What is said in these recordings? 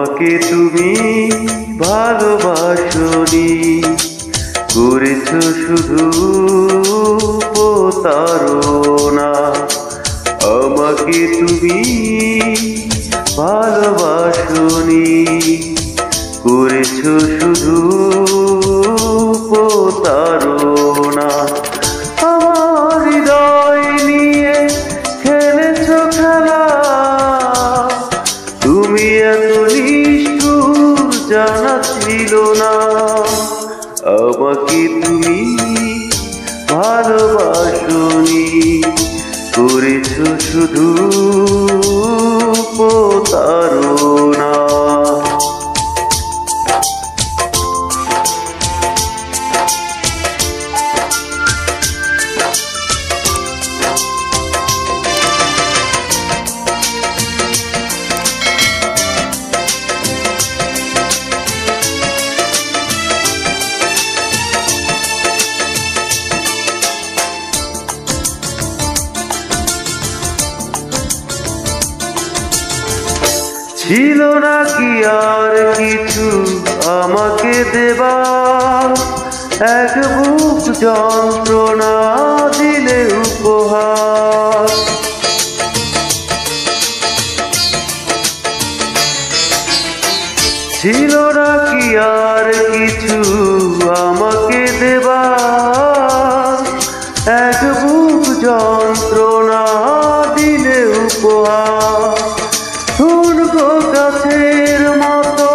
আমাকে তুমি ভালোবাসনি, করেছো শুধু প্রতারণা। আমাকে তুমি ভালোবাসনি, করেছো শুধু প্রতারণা। আমার হৃদয় নিয়ে খেলেছো খেলা, তুমি এত নিষ্ঠুর জানা ছিল না। আমাকে তুমি ভালোবাসনি, করেছো শুধু প্রতারণা। ছিল নাকি আর কিছু আমাকে দেবার, এক বুক যন্ত্রণা দিলে উপহার। ছিল নাকি আর কিছু আমাকে দেবার, এক বুক যন্ত্রণা দিলে উপহার। গাছের মতো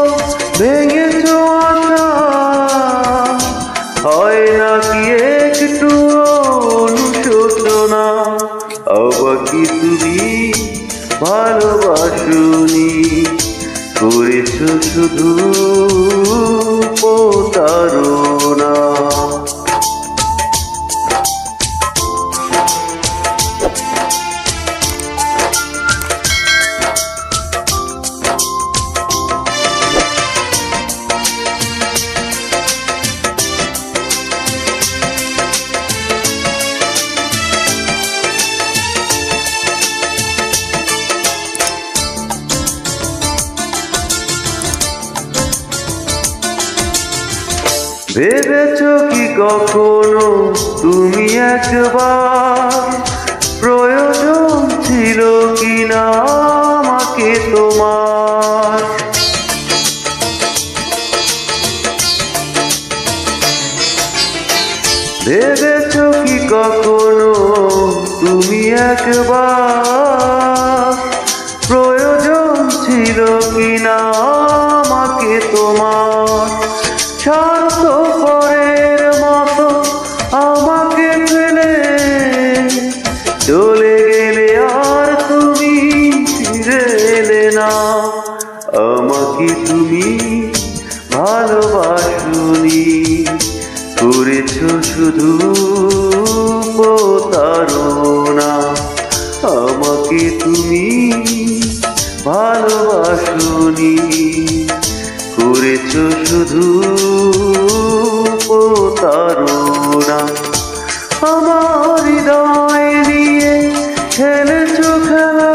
ভেঙেছো আশা, হয় নাকি একটু অনুশোচনা। আমাকে তুমি ভালোবাসনি, করেছো শুধু প্রতারণা। ভেবেছো কি কখনো তুমি একবার, প্রয়োজন ছিল কিনা আমাকে তোমার? ভেবেছো কি কখনো তুমি একবার, প্রয়োজন ছিল কিনা আমাকে তোমার? স্বার্থপরের মতো আমাকে ফেলে চলে গেলে আর তুমি ফিরে এলে না। আমাকে তুমি ভালোবাসনি, করেছো শুধু প্রতারণা। আমাকে তুমি ভালোবাসনি, করেছো শুধু প্রতারণা। আমার হৃদয় নিয়ে খেলেছো খেলা,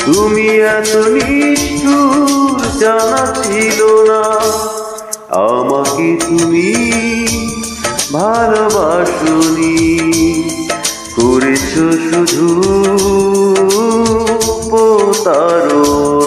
তুমি এত নিষ্ঠুর জানা ছিল না। আমাকে তুমি ভালোবাসনি, করেছো শুধু প্রতারণা।